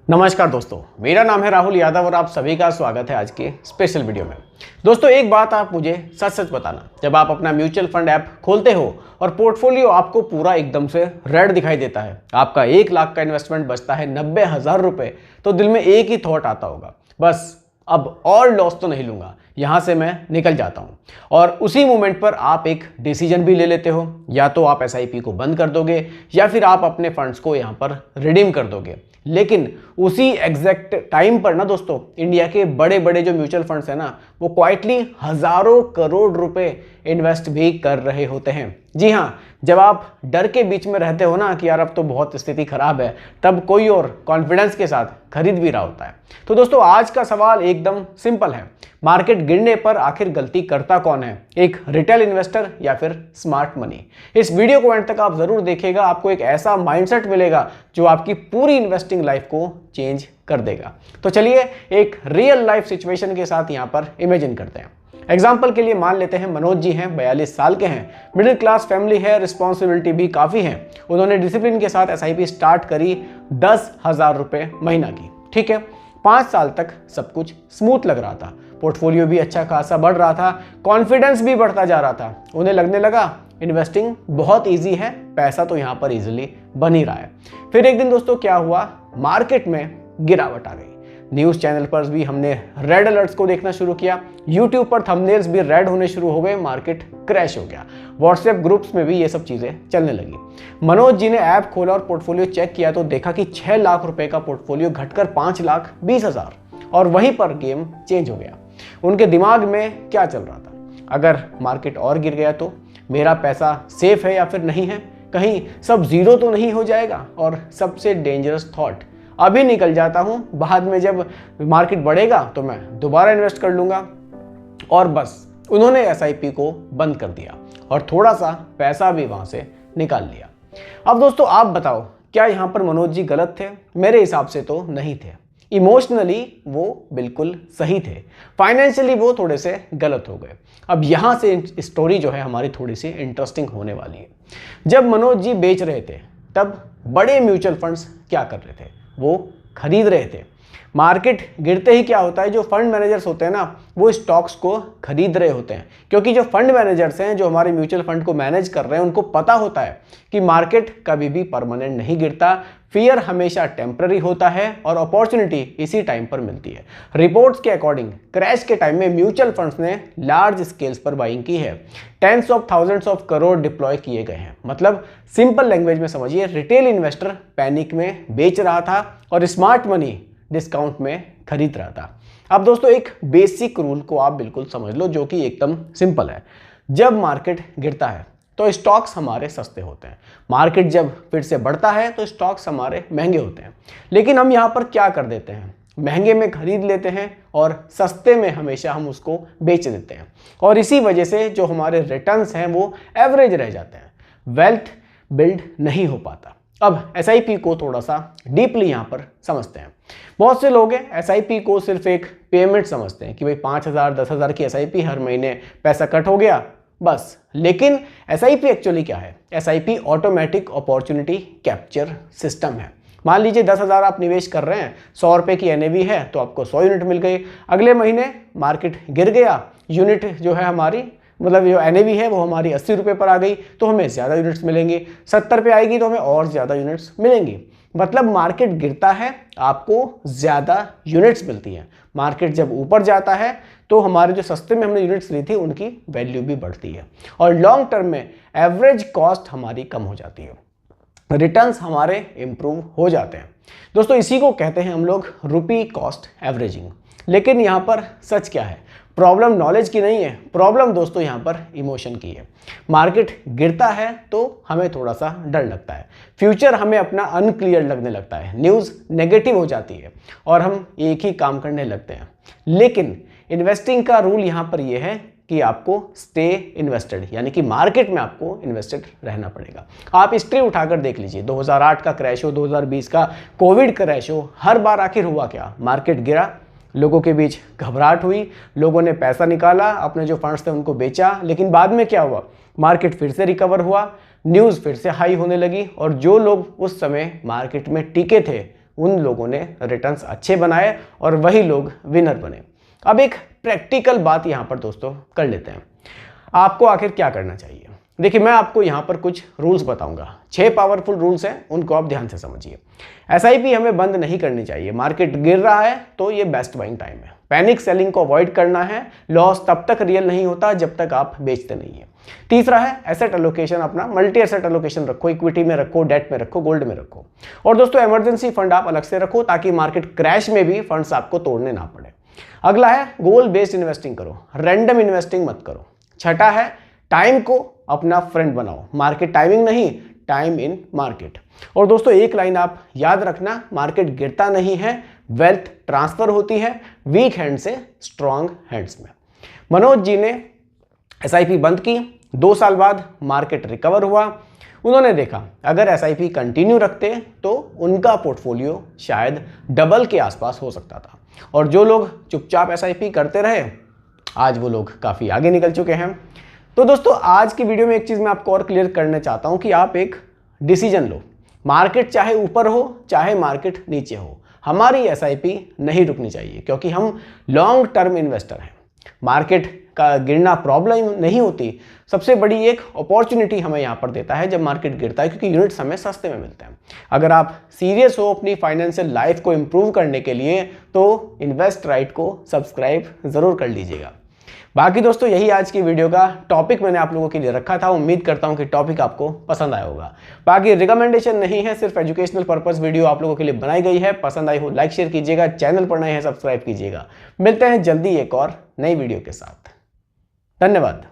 नमस्कार दोस्तों, मेरा नाम है राहुल यादव और आप सभी का स्वागत है आज के स्पेशल वीडियो में। दोस्तों, एक बात आप मुझे सच सच बताना, जब आप अपना म्यूचुअल फंड ऐप खोलते हो और पोर्टफोलियो आपको पूरा एकदम से रेड दिखाई देता है, आपका 1 लाख का इन्वेस्टमेंट बचता है 90,000 रुपये, तो दिल में एक ही थॉट आता होगा, बस अब और लॉस तो नहीं लूंगा, यहाँ से मैं निकल जाता हूँ। और उसी मोमेंट पर आप एक डिसीजन भी ले लेते हो, या तो आप एसआईपी को बंद कर दोगे या फिर आप अपने फंड्स को यहाँ पर रिडीम कर दोगे। लेकिन उसी एग्जैक्ट टाइम पर ना दोस्तों, इंडिया के बड़े बड़े जो म्यूचुअल फंड्स हैं ना, वो क्वाइटली हजारों करोड़ रुपए इन्वेस्ट भी कर रहे होते हैं। जी हाँ, जब आप डर के बीच में रहते हो ना कि यार अब तो बहुत स्थिति खराब है, तब कोई और कॉन्फिडेंस के साथ खरीद भी रहा होता है। तो दोस्तों, आज का सवाल एकदम सिंपल है, मार्केट गिरने पर आखिर गलती करता कौन है, एक रिटेल इन्वेस्टर या फिर स्मार्ट मनी। इस वीडियो को एंड तक आप जरूर देखिएगा, आपको एक ऐसा माइंडसेट मिलेगा जो आपकी पूरी इन्वेस्टिंग लाइफ को चेंज कर देगा। तो चलिए एक रियल लाइफ सिचुएशन के साथ यहाँ पर इमेजिन करते हैं। एग्जाम्पल के लिए मान लेते हैं मनोज जी हैं, 42 साल के हैं, मिडिल क्लास फैमिली है, रिस्पॉन्सिबिलिटी भी काफ़ी है। उन्होंने डिसिप्लिन के साथ एसआईपी स्टार्ट करी 10,000 रुपये महीना की। ठीक है, 5 साल तक सब कुछ स्मूथ लग रहा था, पोर्टफोलियो भी अच्छा खासा बढ़ रहा था, कॉन्फिडेंस भी बढ़ता जा रहा था। उन्हें लगने लगा इन्वेस्टिंग बहुत ईजी है, पैसा तो यहाँ पर ईजिली बन ही रहा है। फिर एक दिन दोस्तों क्या हुआ, मार्केट में गिरावट आ गई। न्यूज़ चैनल पर भी हमने रेड अलर्ट्स को देखना शुरू किया, यूट्यूब पर थंबनेल्स भी रेड होने शुरू हो गए, मार्केट क्रैश हो गया। व्हाट्सएप ग्रुप्स में भी ये सब चीज़ें चलने लगी। मनोज जी ने ऐप खोला और पोर्टफोलियो चेक किया तो देखा कि 6 लाख रुपए का पोर्टफोलियो घटकर 5,20,000, और वहीं पर गेम चेंज हो गया। उनके दिमाग में क्या चल रहा था, अगर मार्केट और गिर गया तो मेरा पैसा सेफ है या फिर नहीं है, कहीं सब जीरो तो नहीं हो जाएगा। और सबसे डेंजरस थॉट, अभी निकल जाता हूं, बाद में जब मार्केट बढ़ेगा तो मैं दोबारा इन्वेस्ट कर लूंगा। और बस उन्होंने एसआईपी को बंद कर दिया और थोड़ा सा पैसा भी वहां से निकाल लिया। अब दोस्तों आप बताओ, क्या यहां पर मनोज जी गलत थे? मेरे हिसाब से तो नहीं थे। इमोशनली वो बिल्कुल सही थे, फाइनेंशियली वो थोड़े से गलत हो गए। अब यहाँ से स्टोरी जो है हमारी थोड़ी सी इंटरेस्टिंग होने वाली है। जब मनोज जी बेच रहे थे तब बड़े म्यूचुअल फंड्स क्या कर रहे थे, वो खरीद रहे थे। मार्केट गिरते ही क्या होता है, जो फंड मैनेजर्स होते हैं ना, वो स्टॉक्स को खरीद रहे होते हैं, क्योंकि जो फंड मैनेजर्स हैं, जो हमारे म्यूचुअल फंड को मैनेज कर रहे हैं, उनको पता होता है कि मार्केट कभी भी परमानेंट नहीं गिरता, फियर हमेशा टेम्पररी होता है और अपॉर्चुनिटी इसी टाइम पर मिलती है। रिपोर्ट्स के अकॉर्डिंग क्रैश के टाइम में म्यूचुअल फंड्स ने लार्ज स्केल्स पर बाइंग की है, tens of thousands of crore deploy किए गए हैं। मतलब सिंपल लैंग्वेज में समझिए, रिटेल इन्वेस्टर पैनिक में बेच रहा था और स्मार्ट मनी डिस्काउंट में खरीद रहा था। अब दोस्तों एक बेसिक रूल को आप बिल्कुल समझ लो, जो कि एकदम सिंपल है। जब मार्केट गिरता है तो स्टॉक्स हमारे सस्ते होते हैं, मार्केट जब फिर से बढ़ता है तो स्टॉक्स हमारे महंगे होते हैं। लेकिन हम यहाँ पर क्या कर देते हैं, महंगे में खरीद लेते हैं और सस्ते में हमेशा हम उसको बेच देते हैं, और इसी वजह से जो हमारे रिटर्न्स हैं वो एवरेज रह जाते हैं, वेल्थ बिल्ड नहीं हो पाता। अब एसआईपी को थोड़ा सा डीपली यहाँ पर समझते हैं। बहुत से लोग हैं एसआईपी को सिर्फ एक पेमेंट समझते हैं कि भाई 5,000 10,000 की एसआईपी, हर महीने पैसा कट हो गया बस। लेकिन एसआईपी एक्चुअली क्या है? SIP automatic opportunity capture system है। मान लीजिए 10,000 आप निवेश कर रहे हैं, 100 रुपये की एनएवी है तो आपको 100 यूनिट मिल गई। अगले महीने मार्केट गिर गया, यूनिट जो है हमारी, मतलब जो एनएवी है वो हमारी 80 रुपये पर आ गई, तो हमें ज़्यादा यूनिट्स मिलेंगे। 70 पे आएगी तो हमें और ज़्यादा यूनिट्स मिलेंगी। मतलब मार्केट गिरता है, आपको ज़्यादा यूनिट्स मिलती हैं। मार्केट जब ऊपर जाता है तो हमारे जो सस्ते में हमने यूनिट्स ली थी उनकी वैल्यू भी बढ़ती है, और लॉन्ग टर्म में एवरेज कॉस्ट हमारी कम हो जाती है, रिटर्न्स हमारे इंप्रूव हो जाते हैं। दोस्तों इसी को कहते हैं हम लोग रुपी कॉस्ट एवरेजिंग। लेकिन यहाँ पर सच क्या है, प्रॉब्लम नॉलेज की नहीं है, प्रॉब्लम दोस्तों यहाँ पर इमोशन की है। मार्केट गिरता है तो हमें थोड़ा सा डर लगता है, फ्यूचर हमें अपना अनक्लियर लगने लगता है, न्यूज़ नेगेटिव हो जाती है और हम एक ही काम करने लगते हैं। लेकिन इन्वेस्टिंग का रूल यहाँ पर यह है कि आपको स्टे इन्वेस्टेड, यानी कि मार्केट में आपको इन्वेस्टेड रहना पड़ेगा। आप हिस्ट्री उठाकर देख लीजिए, 2008 का क्रैश हो, 2020 का कोविड क्रैश हो, हर बार आखिर हुआ क्या, मार्केट गिरा, लोगों के बीच घबराहट हुई, लोगों ने पैसा निकाला, अपने जो फंड्स थे उनको बेचा। लेकिन बाद में क्या हुआ, मार्केट फिर से रिकवर हुआ, न्यूज़ फिर से हाई होने लगी, और जो लोग उस समय मार्केट में टिके थे उन लोगों ने रिटर्न्स अच्छे बनाए और वही लोग विनर बने। अब एक प्रैक्टिकल बात यहाँ पर दोस्तों कर लेते हैं। आपको आखिर क्या करना चाहिए? देखिए, मैं आपको यहाँ पर कुछ रूल्स बताऊंगा। 6 पावरफुल रूल्स हैं, उनको आप ध्यान से समझिए। SIP हमें बंद नहीं करनी चाहिए। मार्केट गिर रहा है तो ये बेस्ट बाइंग टाइम है। पैनिक सेलिंग को अवॉइड करना है। लॉस तब तक रियल नहीं होता जब तक आप बेचते नहीं है। तीसरा है एसेट एलोकेशन, अपना मल्टी एसेट एलोकेशन रखो। इक्विटी में रखो, डेट में रखो, गोल्ड में रखो। और दोस्तों इमरजेंसी फंड आप अलग से रखो ताकि मार्केट क्रैश में भी फंड्स आपको तोड़ने ना पड़े। अगला है गोल बेस्ड इन्वेस्टिंग करो, रैंडम इन्वेस्टिंग मत करो। छठा है टाइम को अपना फ्रेंड बनाओ। मार्केट टाइमिंग नहीं, टाइम इन मार्केट। और दोस्तों एक लाइन आप याद रखना, मार्केट गिरता नहीं है, वेल्थ ट्रांसफर होती है वीक हैंड से स्ट्रॉन्ग हैंड्स में। मनोज जी ने SIP बंद की, 2 साल बाद मार्केट रिकवर हुआ। उन्होंने देखा अगर SIP कंटिन्यू रखते तो उनका पोर्टफोलियो शायद डबल के आसपास हो सकता था। और जो लोग चुपचाप SIP करते रहे, आज वो लोग काफ़ी आगे निकल चुके हैं। तो दोस्तों आज की वीडियो में एक चीज़ मैं आपको और क्लियर करना चाहता हूं कि आप एक डिसीजन लो। मार्केट चाहे ऊपर हो चाहे मार्केट नीचे हो, हमारी SIP नहीं रुकनी चाहिए क्योंकि हम लॉन्ग टर्म इन्वेस्टर हैं। मार्केट का गिरना प्रॉब्लम नहीं होती, सबसे बड़ी एक अपॉर्चुनिटी हमें यहाँ पर देता है जब मार्केट गिरता है, क्योंकि यूनिट्स हमें सस्ते में मिलते हैं। अगर आप सीरियस हो अपनी फाइनेंशियल लाइफ को इम्प्रूव करने के लिए तो इन्वेस्ट राइट को सब्सक्राइब ज़रूर कर लीजिएगा। बाकी दोस्तों यही आज की वीडियो का टॉपिक मैंने आप लोगों के लिए रखा था। उम्मीद करता हूं कि टॉपिक आपको पसंद आया होगा। बाकी रिकमेंडेशन नहीं है, सिर्फ एजुकेशनल पर्पस वीडियो आप लोगों के लिए बनाई गई है। पसंद आई हो लाइक शेयर कीजिएगा, चैनल पर नए हैं सब्सक्राइब कीजिएगा। मिलते हैं जल्दी एक और नई वीडियो के साथ। धन्यवाद।